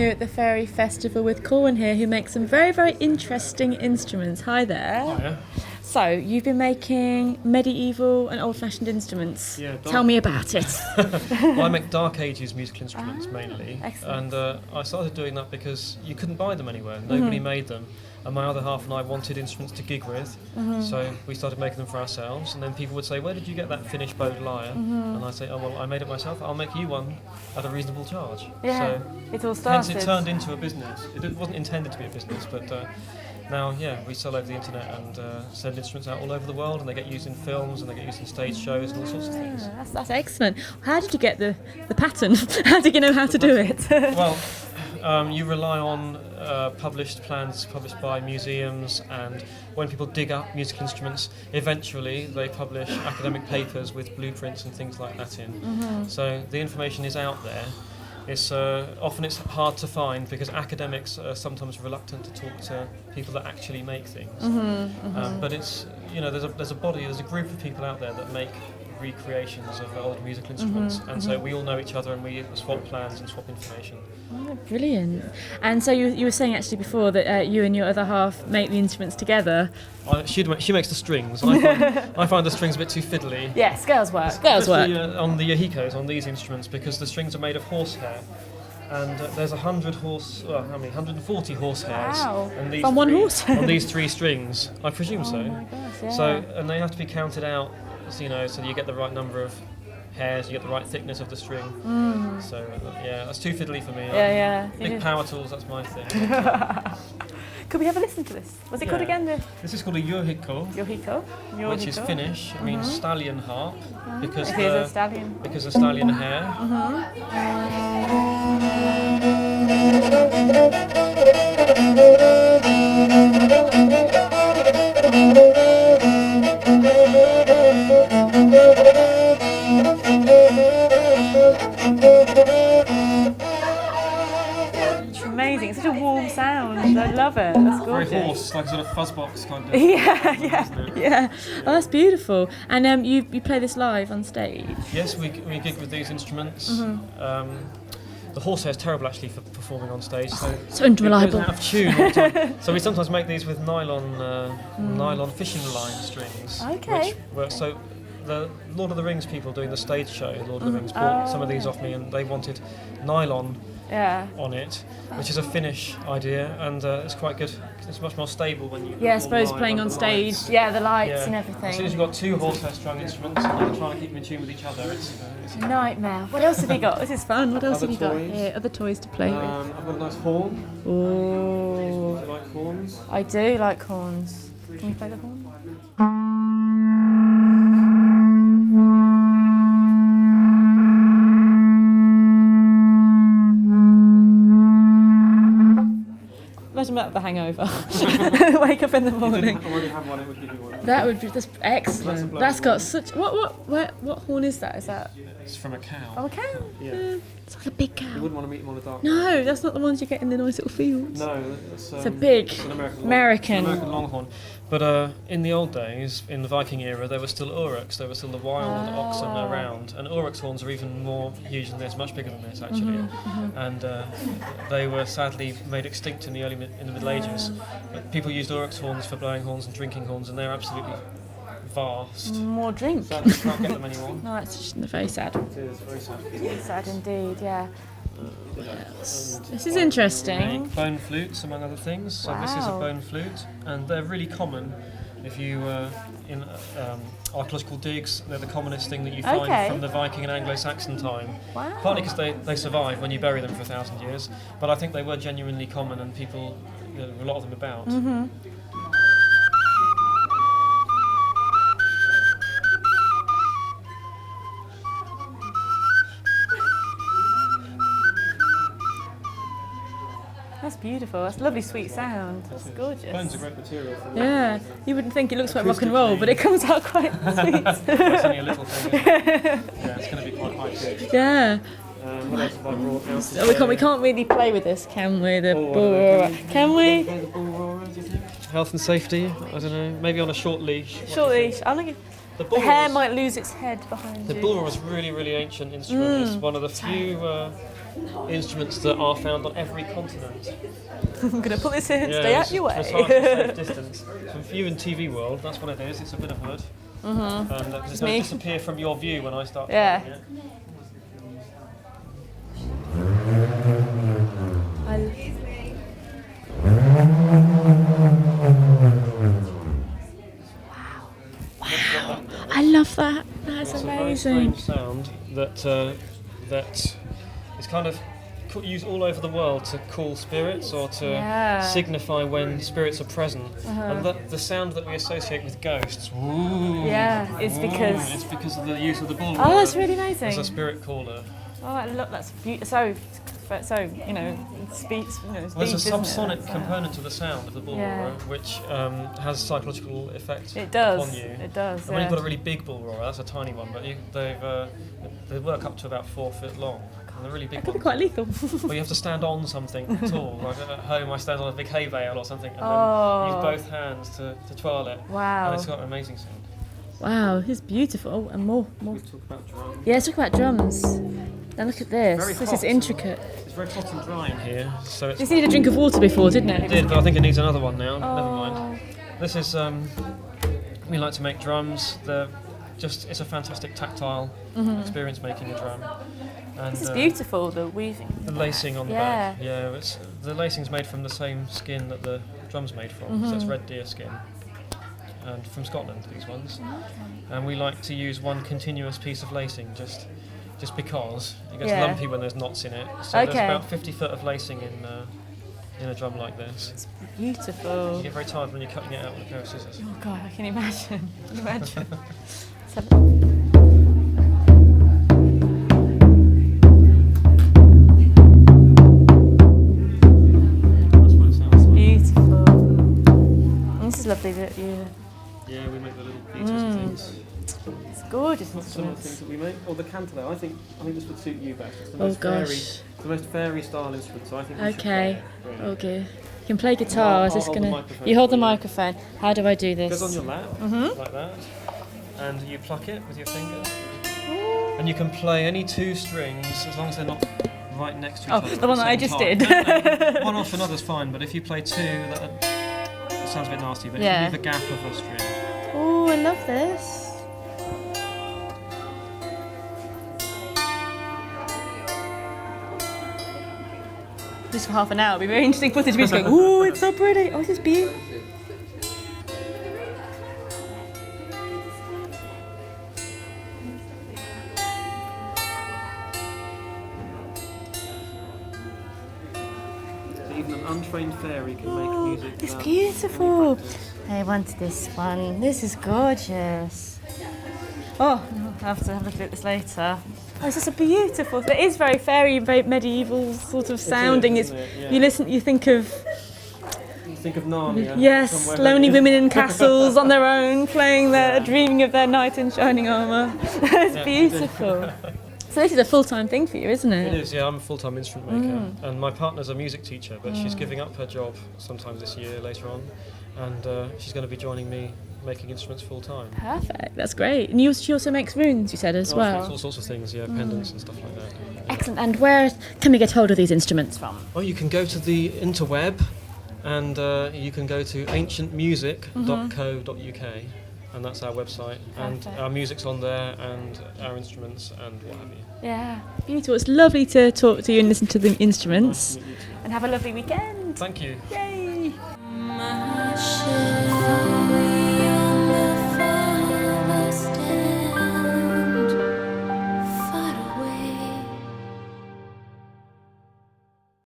here at the Faerie Festival with Corwen here, who makes some very, very interesting instruments. Hi there. Hiya. So, you've been making medieval and old-fashioned instruments. Yeah, Tell me about it. Well, I make Dark Ages musical instruments mainly. Excellent. And I started doing that because you couldn't buy them anywhere. Nobody made them. And my other half and I wanted instruments to gig with. So we started making them for ourselves. And then people would say, where did you get that finished bowed lyre? And I'd say, oh, well, I made it myself. I'll make you one at a reasonable charge. Yeah, So it all started. hence it turned into a business. It wasn't intended to be a business, but now, yeah, we sell over the internet and send instruments out all over the world, and they get used in films and they get used in stage shows and all sorts of things. That's excellent. How did you get the pattern? How did you know how to do it? Well, you rely on published plans published by museums, and when people dig up musical instruments, eventually they publish academic papers with blueprints and things like that in. So the information is out there. It's often it's hard to find because academics are sometimes reluctant to talk to people that actually make things. But it's there's a group of people out there that make recreations of old musical instruments, and so we all know each other and we swap plans and swap information. Oh, brilliant. And so you were saying actually before that you and your other half make the instruments together. She makes the strings. I find the strings a bit too fiddly. Yes, girls work. Girls work. Especially on the yahikos, on these instruments, because the strings are made of horsehair. And there's 140 horsehairs. Wow. And these From one three- horse? on these three strings, I presume so. Oh my gosh, yeah. So, and they have to be counted out, so that you get the right number of hairs, you get the right thickness of the string. So, yeah, that's too fiddly for me. Yeah. Big power tools, that's my thing. Could we have a listen to this? What's it called again? This is called a yohiko, Yohiko. which is Finnish. It means stallion harp, because It is a stallion. because the stallion hair. It's amazing. It's such a warm sound. I love it. That's Very gorgeous. hoarse, like a sort of fuzzbox kind of. Yeah. Oh, that's beautiful. And you play this live on stage? Yes, we gig with these instruments. The horsehair is terrible actually for performing on stage. So So unreliable. It goes out of tune all the time. So we sometimes make these with nylon fishing line strings. Okay. Which works. So the Lord of the Rings people doing the stage show, Lord of the Rings, bought some of these off me, and they wanted nylon on it, which is a Finnish idea, and it's quite good. It's much more stable when you. Yeah, I suppose playing on stage. Yeah, the lights and everything. As soon as you've got two horsehair strung instruments and you're trying to keep them in tune with each other, it's Nightmare. What else have you got? This is fun. What else Other have you got toys? here? Other toys to play with. I've got a nice horn. Oh, Do you like horns? I do like horns. Can you play the horn? Imagine that with the hangover. Wake up in the morning. I already have one, it would give you one. That's excellent. That's got such. What horn is that? Is that? It's from a cow. Oh, a cow. Yeah. It's like a big You cow. wouldn't want to meet them on a dark No, that's not the ones you get in the nice little fields. No, it's It's a big it's an American. American longhorn. But in the old days, in the Viking era, there were still aurochs. There were still the wild oxen around, and aurochs horns are even more huge than this, much bigger than this actually. And they were sadly made extinct in the Middle Ages. But people used aurochs horns for blowing horns and drinking horns, and they're absolutely vast. More drink. Sadly, you can't get them anymore. No, that's just very sad. It is very sad. Sad indeed, yeah. Yes. This is interesting. Make bone flutes, among other things. So this is a Wow. bone flute, and they're really common. If you in archaeological digs, they're the commonest thing that you find Okay. from the Viking and Anglo-Saxon time. Wow. Partly because they survive when you bury them for 1,000 years, but I think they were genuinely common, and people, there were a lot of them about. That's beautiful. That's a lovely, sweet sound. That's gorgeous. Bone's a great material. For Yeah, you wouldn't think it looks like rock and roll, but it comes out quite sweet. It's only a little thing. Yeah, it's going to be quite high pitched. Yeah. What else have I brought out? So we can't really play with this, can we? The Oh, bull roarer. Can we? The bull roarer, do you think? Health and safety, I don't know, maybe on a short leash. Short leash. I think The the hair bull might lose its head behind The you. bull roarer is a really, really ancient instrument. It's one of the few instruments that are found on every continent. I'm going to put this in and stay out your way. It's hard to save distance. So for you in TV world, that's what it is. It's a bit of wood. It's going to disappear from your view when I start playing it. Wow, I love that. That's amazing. It's a very strange sound that is kind of used all over the world to call spirits or to signify when spirits are present. And the sound that we associate with ghosts, it's because of the use of the bull. Oh, that's really amazing. It's a spirit caller. Oh, I love that's beautiful. So speech. There's a subsonic component to the sound of the bull roarer, which has psychological effect upon you. It does. And when you've got a really big bull roarer, that's a tiny one, but they work up to about 4 foot long. And they're really big. It could be quite lethal. Well, you have to stand on something tall. Like at home, I stand on a big hay bale or something, and then use both hands to twirl it. Wow. And it's got an amazing sound. Wow, it's beautiful. Oh, and more. We talk about drums. Yeah, let's talk about drums. Now look at this. This is intricate. It's very hot and dry in here, so it's. This needed a drink of water before, didn't it? It did, but I think it needs another one now. Never mind. This is. We like to make drums. It's a fantastic tactile experience making a drum. And, this is beautiful. The weaving. The lacing on the back. Yeah, the lacing's made from the same skin that the drum's made from. So it's red deer skin. And from Scotland, these ones. And we like to use one continuous piece of lacing just because it gets lumpy when there's knots in it. So there's about 50 foot of lacing in a drum like this. It's beautiful. You get very tired when you're cutting it out with a pair of scissors. Oh God, I can imagine. That's what it sounds like. Beautiful. And this is lovely that you. Yeah, we make the little beaters and things. It's gorgeous. Some of the things that we make, or the cantaloupe. I think this would suit you best. It's the most fairy style instrument, so I think. Okay. Okay. You can play guitar. Is this gonna? You hold the microphone. How do I do this? It goes on your lap, like that, and you pluck it with your fingers, and you can play any 2 strings as long as they're not right next to each other. Oh, the one that I just did. One off another's fine, but if you play 2, that sounds a bit nasty. But if you leave a gap of a string. Oh, I love this. Just for half an hour, it'll be very interesting footage of me just going, ooh, it's so pretty. Oh, this is beautiful. Even an untrained fairy can make music. It's beautiful. I want this one. This is gorgeous. Oh, I'll have to have a look at this later. Oh, it's just a beautiful. It is very fairy, very medieval sort of sounding. Isn't it? Yeah. You listen, you think of. You think of Narnia. Yes, lonely women in castles on their own, playing dreaming of their knight in shining armour. It's beautiful. So this is a full-time thing for you, isn't it? It is, yeah. I'm a full-time instrument maker, and my partner's a music teacher, but she's giving up her job sometime this year, later on, and she's going to be joining me making instruments full-time. Perfect, that's great. And she also makes runes, you said, as well? She makes all sorts of things, pendants and stuff like that. Excellent. And where can we get hold of these instruments from? Well, you can go to the interweb, and you can go to ancientmusic.co.uk. And that's our website. Perfect. And our music's on there, and our instruments, and what have you. Yeah, beautiful. It's lovely to talk to you and listen to the instruments. Nice to meet you too. And have a lovely weekend. Thank you. Yay!